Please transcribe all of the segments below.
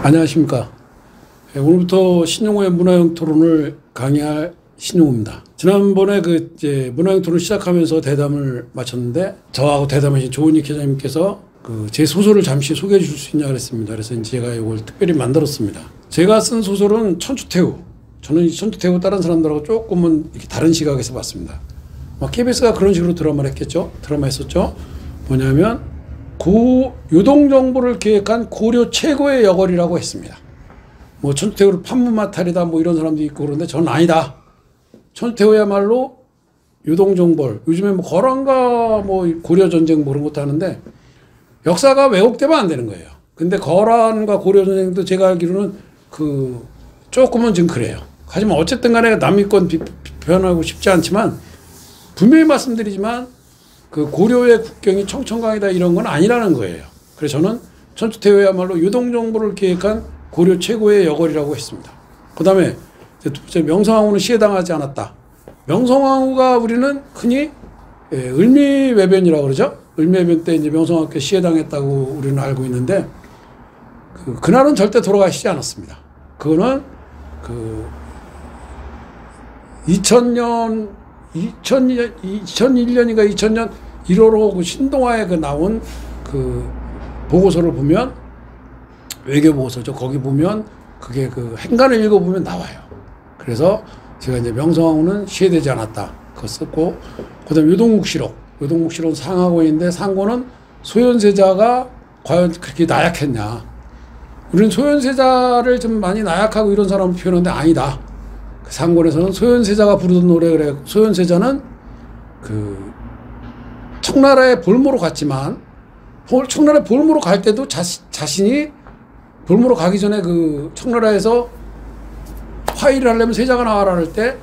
안녕하십니까. 오늘부터 신용호의 문화형 토론을 강의할 신용호입니다. 지난번에 이제 문화형 토론 시작하면서 대담을 마쳤는데 저하고 대담하신 조은익 회장님께서 제 소설을 잠시 소개해 줄 수 있냐 그랬습니다. 그래서 제가 이걸 특별히 만들었습니다. 제가 쓴 소설은 천추태후. 저는 이 천추태후 다른 사람들하고 조금은 이렇게 다른 시각에서 봤습니다. KBS가 그런 식으로 드라마를 했겠죠. 드라마 했었죠. 뭐냐면 요동정보를 기획한 고려 최고의 여걸이라고 했습니다. 천추태후를 판문마탈이다 이런 사람도 있고 그런데 저는 아니다. 천추태후야말로 요동정벌, 요즘에 거란과 고려전쟁 그런 것도 하는데 역사가 왜곡되면 안 되는 거예요. 근데 거란과 고려전쟁도 제가 알기로는 조금은 지금 그래요. 하지만 어쨌든 간에 남이권 비판하고 싶지 않지만 분명히 말씀드리지만 고려의 국경이 청천강이다 이런 건 아니라는 거예요. 그래서 저는 천추태후야말로 요동정보를 기획한 고려 최고의 여걸이라고 했습니다. 그 다음에 두 번째, 명성황후는 시해당하지 않았다. 명성황후가 우리는 흔히 을미외변이라고 그러죠. 을미외변 때 이제 명성황후께 시해당했다고 우리는 알고 있는데 그날은 절대 돌아가시지 않았습니다. 그거는 2001년인가 2000년 1월호 신동아에 나온 보고서를 보면 외교 보고서죠. 거기 보면 그게 행간을 읽어보면 나와요. 그래서 제가 이제 명성황후는 시해되지 않았다. 그거 썼고, 그 다음에 요동묵시록. 요동묵시록은 상하고인데 상고는 소현세자가 과연 그렇게 나약했냐. 우리는 소현세자를 좀 많이 나약하고 이런 사람을 표현하는데 아니다. 상권에서는 소현세자가 부르던 노래 그래. 소현세자는 청나라에 볼모로 갔지만 청나라에 볼모로 갈 때도 자신이 볼모로 가기 전에 청나라에서 화의를 하려면 세자가 나와라 할 때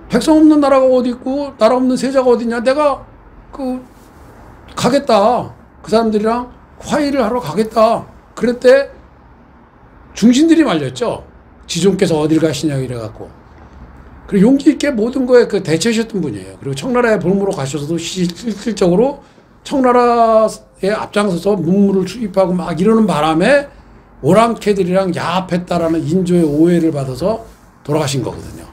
백성 없는 나라가 어디 있고 나라 없는 세자가 어디 있냐. 내가 가겠다. 그 사람들이랑 화의를 하러 가겠다. 그랬대 중신들이 말렸죠. 지존께서 어딜 가시냐 이래갖고. 그리고 용기 있게 모든 거에 대처하셨던 분이에요. 그리고 청나라에 볼모로 가셔서도 실질적으로 청나라에 앞장서서 문물을 수입하고 이러는 바람에 오랑캐들이랑 야합했다라는 인조의 오해를 받아서 돌아가신 거거든요.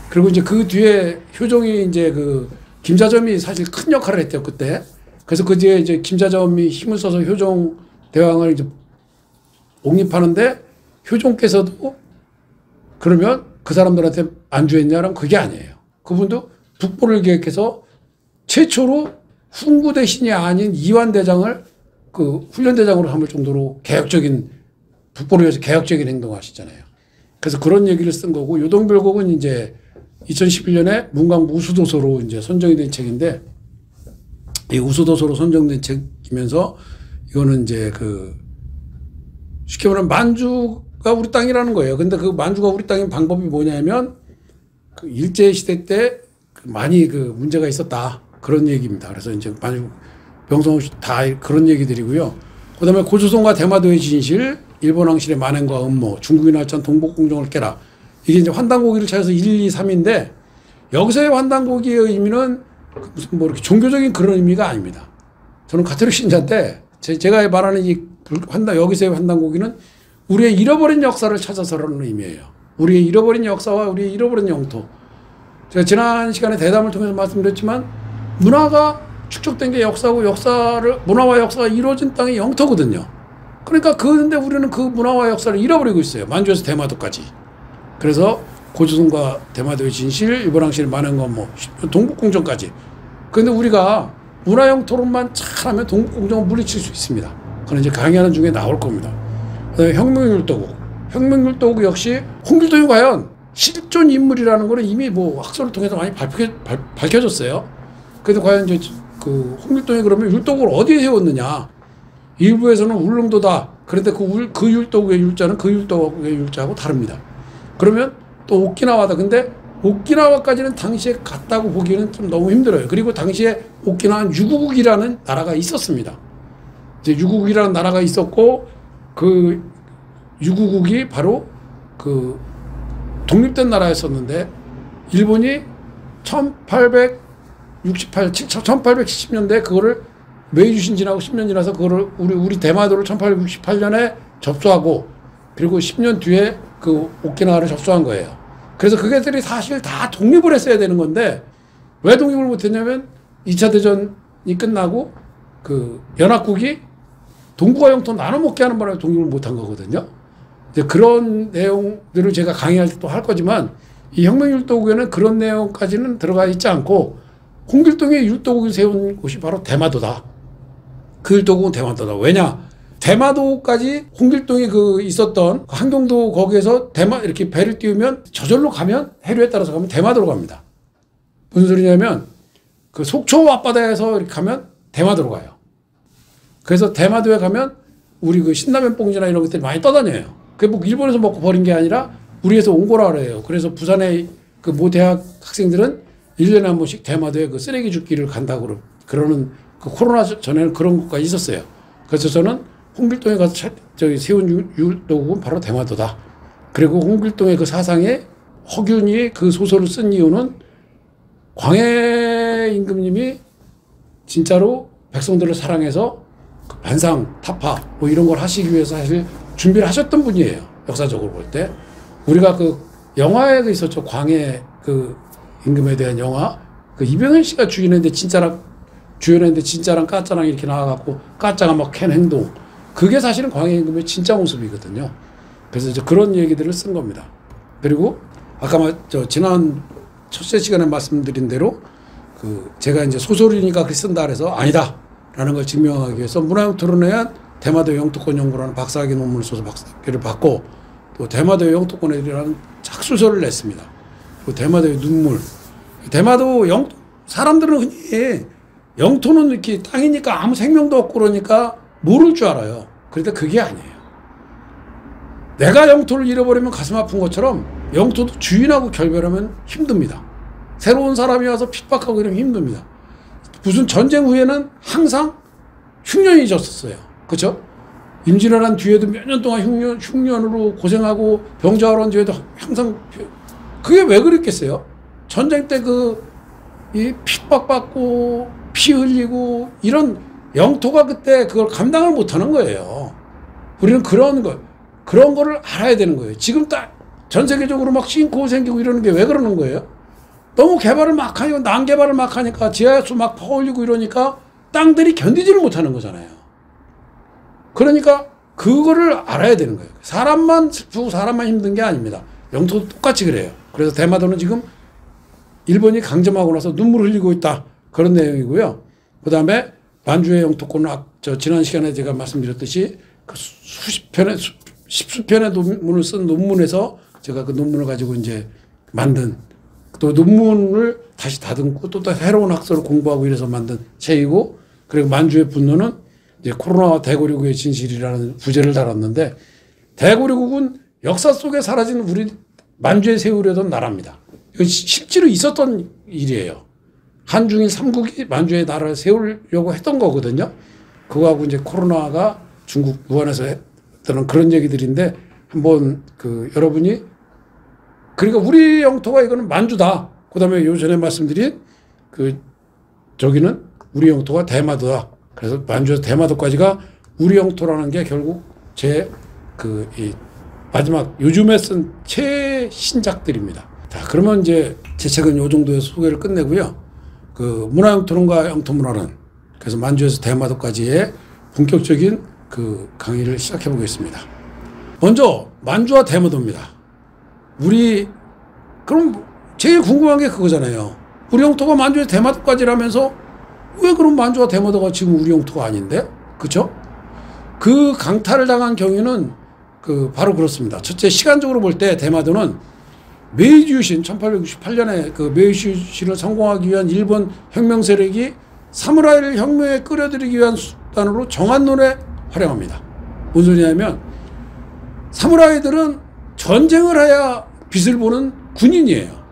그리고 이제 그 뒤에 효종이 이제 김자점이 사실 큰 역할을 했대요, 그때. 그래서 그 뒤에 이제 김자점이 힘을 써서 효종 대왕을 이제 옹립하는데 효종께서도 그러면 그 사람들한테 안주했냐면 그게 아니에요. 그분도 북보를 기획해서 최초로 훈구 대신이 아닌 이완대장을 훈련대장으로 삼을 정도로 북보를 위해서 개혁적인 행동을 하시잖아요. 그래서 그런 얘기를 쓴 거고, 요동별곡은 이제 2011년에 문광부 우수도서로 이제 선정이 된 책인데, 이 우수도서로 선정된 책이면서 이거는 이제 쉽게 말하면 만주가 우리 땅이라는 거예요. 근데 만주가 우리 땅인 방법이 뭐냐면 일제시대 때 많이 문제가 있었다. 그런 얘기입니다. 그래서 이제 만주, 명성황후 다 그런 얘기들이고요. 그 다음에 고조선과 대마도의 진실, 일본 왕실의 만행과 음모, 중국이 날짠 동북공정을 깨라. 이게 이제 환단고기를 찾아서 1, 2, 3인데 여기서의 환단고기의 의미는 무슨 이렇게 종교적인 그런 의미가 아닙니다. 저는 가톨릭 신자인데 제가 말하는 여기서의 환단고기는 우리의 잃어버린 역사를 찾아서라는 의미예요. 우리의 잃어버린 역사와 우리의 잃어버린 영토. 제가 지난 시간에 대담을 통해서 말씀드렸지만 문화가 축적된 게 역사고 문화와 역사가 이루어진 땅이 영토거든요. 그러니까 근데 우리는 그 문화와 역사를 잃어버리고 있어요. 만주에서 대마도까지. 그래서 고조선과 대마도의 진실, 일본 왕실의 만행과 동북공정까지. 그런데 우리가 문화형 토론만 잘하면 동북공정을 물리칠 수 있습니다. 그건 이제 강의하는 중에 나올 겁니다. 혁명율도국. 혁명율도국 역시 홍길동이 과연 실존 인물이라는 거는 이미 학설을 통해서 많이 밝혀졌어요. 그래도 과연 이제 홍길동이 그러면 율도국을 어디에 세웠느냐. 일부에서는 울릉도다. 그런데 그 율도국의 율자는 그 율도국의 율자하고 다릅니다. 그러면 또 오키나와다. 근데 오키나와까지는 당시에 갔다고 보기에는 좀 너무 힘들어요. 그리고 당시에 오키나와는 유구국이라는 나라가 있었습니다. 이제 유구국이라는 나라가 있었고 그 유구국이 바로 독립된 나라였었는데 일본이 1870년대에 그거를 메이주 신진하고 10년 지나서 그거를 우리 대마도를 1868년에 접수하고 그리고 10년 뒤에 그 오키나와를 접수한 거예요. 그래서 그게들이 사실 다 독립을 했어야 되는 건데 왜 독립을 못했냐면 2차 대전이 끝나고 그 연합국이 동북아 영토 나눠 먹게 하는 바람에 독립을 못한 거거든요. 이제 그런 내용들을 제가 강의할 때 또 할 거지만 이 혁명율도국에는 그런 내용까지는 들어가 있지 않고 홍길동이 율도국을 세운 곳이 바로 대마도다. 그 율도국은 대마도다. 왜냐? 대마도까지 홍길동이 그 있었던 한경도 거기에서 대마 이렇게 배를 띄우면 저절로 가면 해류에 따라서 가면 대마도로 갑니다. 무슨 소리냐면 그 속초 앞바다에서 이렇게 가면 대마도로 가요. 그래서 대마도에 가면 우리 그 신라면 뽕지나 이런 것들이 많이 떠다녀요. 그게 뭐 일본에서 먹고 버린 게 아니라 우리에서 온 거라 그래요. 그래서 부산의 그 모 대학 학생들은 1년에 한 번씩 대마도에 그 쓰레기 줍기를 간다고 그러는 그 코로나 전에는 그런 것까지 있었어요. 그래서 저는 홍길동에 가서 저기 세운 율도국은 바로 대마도다. 그리고 홍길동의 그 사상에 허균이 그 소설을 쓴 이유는 광해 임금님이 진짜로 백성들을 사랑해서 반상, 타파 뭐 이런 걸 하시기 위해서 사실 준비를 하셨던 분이에요. 역사적으로 볼 때. 우리가 그 영화에 있었죠. 광해 그 임금에 대한 영화. 그 이병헌 씨가 주연했는데 진짜랑 가짜랑 이렇게 나와갖고 가짜가 막 캔 행동. 그게 사실은 광해 임금의 진짜 모습이거든요. 그래서 이제 그런 얘기들을 쓴 겁니다. 그리고 아까 지난 첫째 시간에 말씀드린 대로 그 제가 이제 소설이니까 그렇게 쓴다 그래서 아니다 라는 걸 증명하기 위해서 문화영 토론회한 대마도 영토권 연구라는 박사학위 논문을 써서 박사학위를 받고 또 대마도의 영토권이라는 작수서를 냈습니다. 그 대마도의 눈물. 대마도 사람들은 흔히 영토는 이렇게 땅이니까 아무 생명도 없고 그러니까 모를 줄 알아요. 그런데 그게 아니에요. 내가 영토를 잃어버리면 가슴 아픈 것처럼 영토도 주인하고 결별하면 힘듭니다. 새로운 사람이 와서 핍박하고 이러면 힘듭니다. 무슨 전쟁 후에는 항상 흉년이 졌었어요. 그렇죠? 임진왜란 뒤에도 몇 년 동안 흉년으로 고생하고 병자호란 란 뒤에도 항상 그게 왜 그랬겠어요? 전쟁 때 이 핍박받고 피 흘리고 이런 영토가 그때 그걸 감당을 못하는 거예요. 우리는 그런 거를 알아야 되는 거예요. 지금 딱 전 세계적으로 막 싱크홀 생기고 이러는 게 왜 그러는 거예요? 너무 개발을 막 하니까 난개발을 막 하니까 지하수 막 퍼올리고 이러니까 땅들이 견디지를 못하는 거잖아요. 그러니까 그거를 알아야 되는 거예요. 사람만 슬프고 사람만 힘든 게 아닙니다. 영토도 똑같이 그래요. 그래서 대마도는 지금 일본이 강점하고 나서 눈물을 흘리고 있다. 그런 내용이고요. 그 다음에 만주의 영토권은 지난 시간에 제가 말씀드렸듯이 그 십수편의 논문을 쓴 논문에서 제가 그 논문을 가지고 이제 만든 또 논문을 다시 다듬고 또 새로운 학설을 공부하고 이래서 만든 책이고 그리고 만주의 분노는 이제 코로나와 대고리국의 진실이라는 부제를 달았는데 대고리국은 역사 속에 사라진 우리 만주에 세우려던 나라입니다. 이거 실제로 있었던 일이에요. 한중일 삼국이 만주에 나라를 세우려고 했던 거거든요. 그거하고 이제 코로나가 중국 무한에서 했던 그런 얘기들인데 한번 여러분이 그러니까 우리 영토가 이거는 만주다. 그 다음에 요전에 말씀드린 저기는 우리 영토가 대마도다. 그래서 만주에서 대마도까지가 우리 영토라는 게 결국 이 마지막 요즘에 쓴 최신작들입니다. 자, 그러면 이제 제 책은 요 정도에서 소개를 끝내고요. 문화영토론과 영토문화론. 그래서 만주에서 대마도까지의 본격적인 강의를 시작해 보겠습니다. 먼저 만주와 대마도입니다. 그럼 제일 궁금한 게 그거잖아요. 우리 영토가 만주에서 대마도까지라면서 왜 그럼 만주와 대마도가 지금 우리 영토가 아닌데? 그쵸? 그 강탈을 당한 경위는 바로 그렇습니다. 첫째, 시간적으로 볼 때 대마도는 메이지 유신, 1868년에 그 메이지 유신을 성공하기 위한 일본 혁명 세력이 사무라이를 혁명에 끌어들이기 위한 수단으로 정한론에 활용합니다. 무슨 소리냐면 사무라이들은 전쟁을 해야 빛을 보는 군인이에요.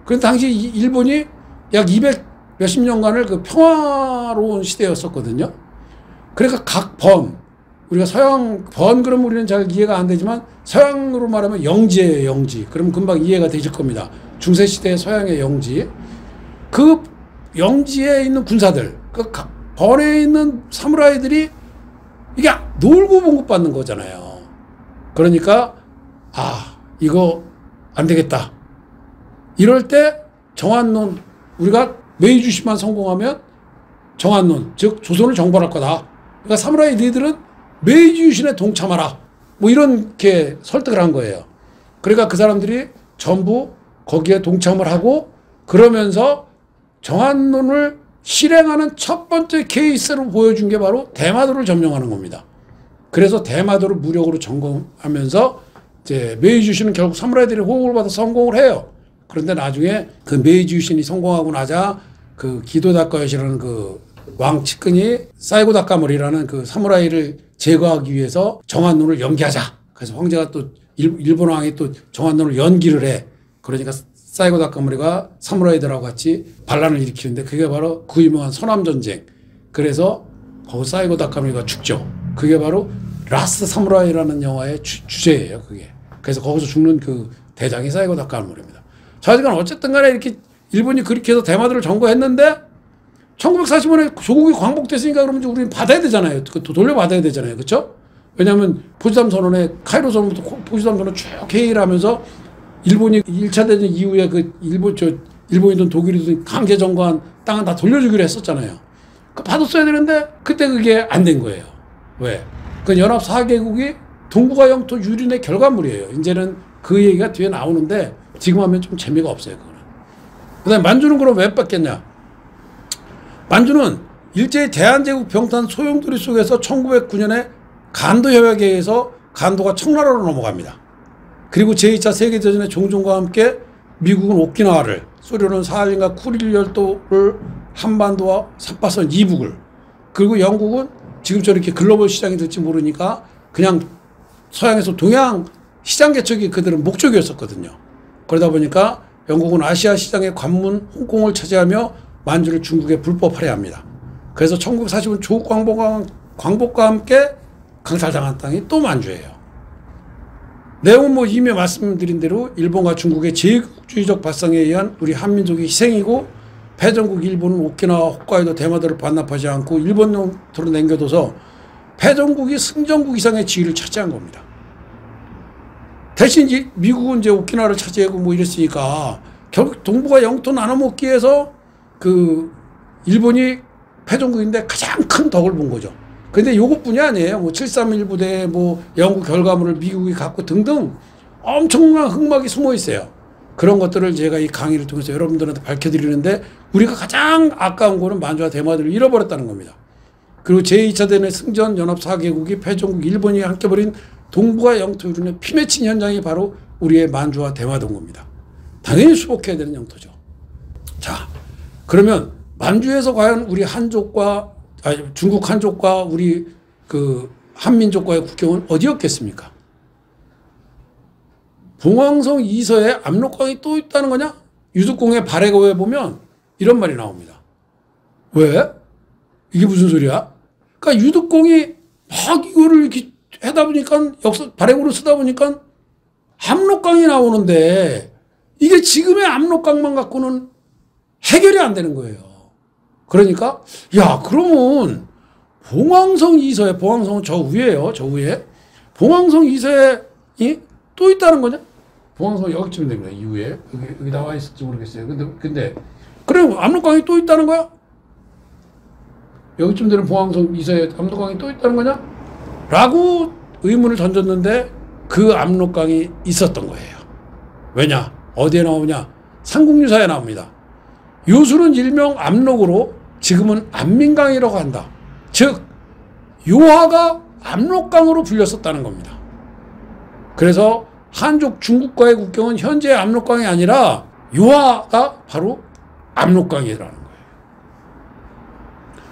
그런데 당시 일본이 약 200 몇십 년간을 평화로운 시대였었거든요. 그러니까 각 우리가 서양 그럼 우리는 잘 이해가 안 되지만 서양으로 말하면 영지예요, 영지. 그럼 금방 이해가 되실 겁니다. 중세시대의 서양의 영지. 그 영지에 있는 군사들, 번에 있는 사무라이들이 이게 놀고 봉급받는 거잖아요. 그러니까 이거 안 되겠다. 이럴 때 정한론, 우리가 메이주시만 성공하면 정한론, 즉 조선을 정벌할 거다. 그러니까 사무라이 리들은 메이지 유신에 동참하라. 뭐 이렇게 설득을 한 거예요. 그러니까 그 사람들이 전부 거기에 동참을 하고, 그러면서 정한론을 실행하는 첫 번째 케이스로 보여준 게 바로 대마도를 점령하는 겁니다. 그래서 대마도를 무력으로 점검하면서 이제 메이지 유신은 결국 사무라이들의 호응을 받아 성공을 해요. 그런데 나중에 그 메이지 유신이 성공하고 나자 그 기도다카요시라는 그 왕 측근이 사이고 다카모리라는 그 사무라이를 제거하기 위해서 정한론을 연기하자. 그래서 황제가 또 일본 왕이 또 정한론을 연기를 해. 그러니까 사이고 다카모리가 사무라이들하고 같이 반란을 일으키는데 그게 바로 그 유명한 서남전쟁. 그래서 사이고 다카모리가 죽죠. 그게 바로 라스트 사무라이라는 영화의 주제예요. 그게. 그래서 거기서 죽는 그 대장이 사이고 다카모리입니다. 자, 하여간 어쨌든 간에 이렇게 일본이 그렇게 해서 대마도를 점거했는데 1945년에 조국이 광복됐으니까 그러면 우리는 받아야 되잖아요. 돌려받아야 되잖아요. 그렇죠? 왜냐하면 포츠담 선언에 카이로 선언부터 포츠담 선언 쭉 회의를 하면서 일본이 1차 대전 이후에 그 일본이든 독일이든 강제 점거한 땅은 다 돌려주기로 했었잖아요. 받았어야 되는데 그때 그게 안 된 거예요. 왜? 그 연합 4개국이 동북아 영토 유린의 결과물이에요. 이제는 그 얘기가 뒤에 나오는데 지금 하면 좀 재미가 없어요. 그거는. 그다음에 만주는 그럼 왜 뺏겼냐? 만주는 일제히 대한제국 병탄 소용돌이 속에서 1909년에 간도 협약에 의해서 간도가 청나라로 넘어갑니다. 그리고 제2차 세계대전의 종전과 함께 미국은 오키나와를, 소련은 사할린과 쿠릴 열도를, 한반도와 삿바선 이북을, 그리고 영국은 지금처럼 이렇게 글로벌 시장이 될지 모르니까 그냥 서양에서 동양 시장 개척이 그들은 목적이었었거든요. 그러다 보니까 영국은 아시아 시장의 관문 홍콩을 차지하며 만주를 중국에 불법 할애합니다. 그래서 1945년 조국 광복과 함께 강탈당한 땅이 또 만주예요. 내용은 뭐 이미 말씀드린 대로 일본과 중국의 제국주의적 발상에 의한 우리 한민족의 희생이고, 패전국 일본은 오키나와, 홋카이도, 대마도를 반납하지 않고 일본 영토로 남겨둬서 패전국이 승전국 이상의 지위를 차지한 겁니다. 대신 미국은 이제 오키나와를 차지하고 뭐 이랬으니까 결국 동북아 영토 나눠먹기 위해서 그 일본이 패전국인데 가장 큰 덕을 본 거죠. 근데 요것뿐이 아니에요. 뭐 731 부대, 뭐 연구 결과물을 미국이 갖고 등등 엄청난 흑막이 숨어 있어요. 그런 것들을 제가 이 강의를 통해서 여러분들한테 밝혀드리는데, 우리가 가장 아까운 거는 만주와 대마도를 잃어버렸다는 겁니다. 그리고 제2차 대전의 승전 연합 4개국이 패전국 일본이 함께 벌인 동북아 영토 유린의 피맺힌 현장이 바로 우리의 만주와 대마도인 겁니다. 당연히 수복해야 되는 영토죠. 자, 그러면 만주에서 과연 우리 한족과 중국 한족과 우리 그 한민족과의 국경은 어디였겠습니까? 봉황성 이서에 압록강이 또 있다는 거냐? 유득공의 발해거에 보면 이런 말이 나옵니다. 왜? 이게 무슨 소리야? 그러니까 유득공이 막 이거를 이렇게 하다 보니까 발해거를 쓰다 보니까 압록강이 나오는데, 이게 지금의 압록강만 갖고는 해결이 안 되는 거예요. 그러니까 그러면 봉황성 이서에, 봉황성은 저 위에요. 저 위에. 봉황성 이서에 또 있다는 거냐? 봉황성 여기쯤 된 거야. 이후에. 여기 나와 있을지 모르겠어요. 근데 그래 압록강이 또 있다는 거야? 여기쯤 되는 봉황성 이서에 압록강이 또 있다는 거냐? 라고 의문을 던졌는데 그 압록강이 있었던 거예요. 왜냐? 어디에 나오냐? 삼국유사에 나옵니다. 요술은 일명 압록으로 지금은 안민강이라고 한다. 즉 요하가 압록강으로 불렸었다는 겁니다. 그래서 한족 중국과의 국경은 현재 압록강이 아니라 요하가 바로 압록강이라는 거예요.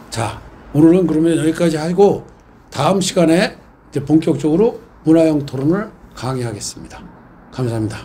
자, 오늘은 그러면 여기까지 하고 다음 시간에 이제 본격적으로 문화형 토론을 강의하겠습니다. 감사합니다.